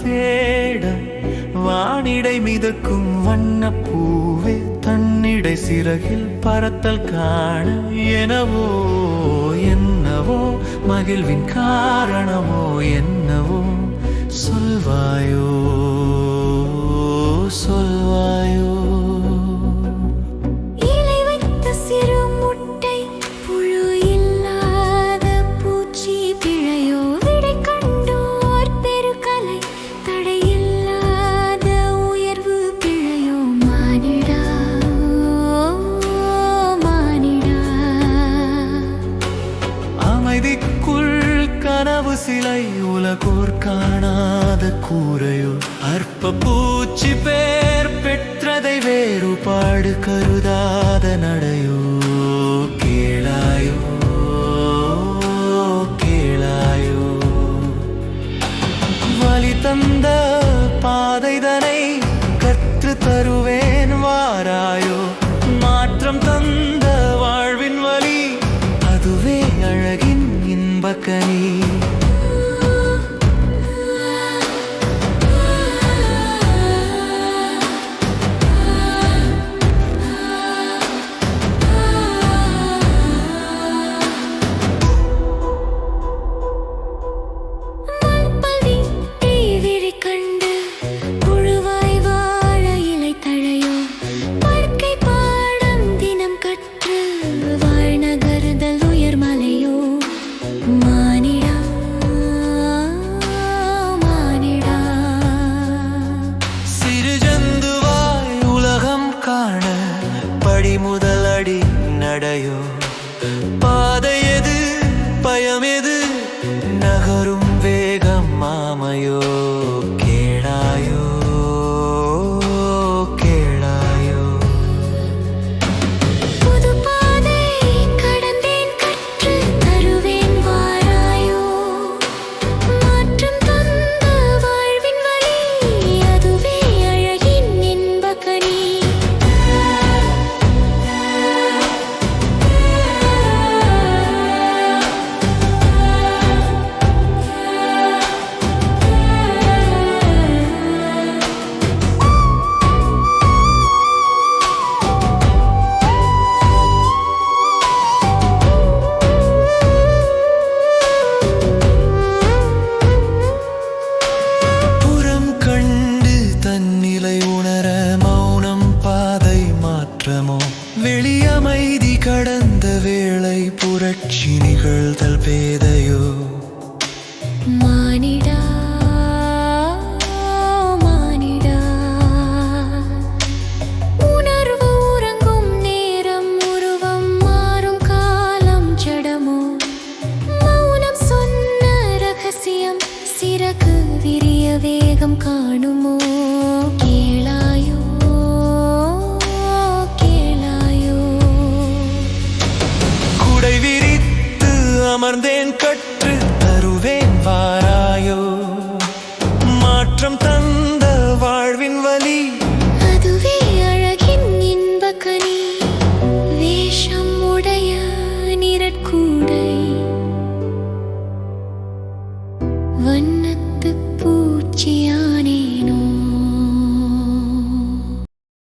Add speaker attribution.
Speaker 1: தேட வானிடை மிதக்கும் வண்ணப்பூவே தன்னிடை சிறகில் பறத்தல் காண எனவோ என்னவோ மகிழ்வின் காரணமோ என்னவோ சொல்வாயோ சொல்வாயோ கனவு சிலை உலகோர் காணாத கூரையோ அற்ப பூச்சி பேர் பெற்றதை வேறுபாடு கருதாத நடையோ கேளாயோ கேளாயோ வழி தந்த பாதைதனை கற்று தருவேன் வாராயோ மாற்றம் தந்த வாழ்வின் வழி அதுவே அழகின் இன்பக்கனி முதலடி நடையோ பாதை எது பயம் எது நகரும் வேகம் மாமையோ கேளாயோ கேளாயோ
Speaker 2: புது பாதை கடந்தேன் கற்று தருவேன் வாராயோ மாற்றம் தந்த வாழ்வின் வழி அதுவே அழகின் இன்பக்கனி
Speaker 1: வெளியமைதி கடந்த வேளை புரட்சி நிகழ்தல் பேதையோ
Speaker 2: மானிடா மானிடா உணர்வு உறங்கும் நேரம் உருவம் மாறும் காலம் ஜடமோ மௌனம் சொன்ன ரகசியம் சிறகு விரிய வேகம் காணுமோ கேளாயோ
Speaker 1: விரித்து அமர்ந்தேன் கற்று தருவேன் வாராயோ மாற்றம் தந்த வாழ்வின்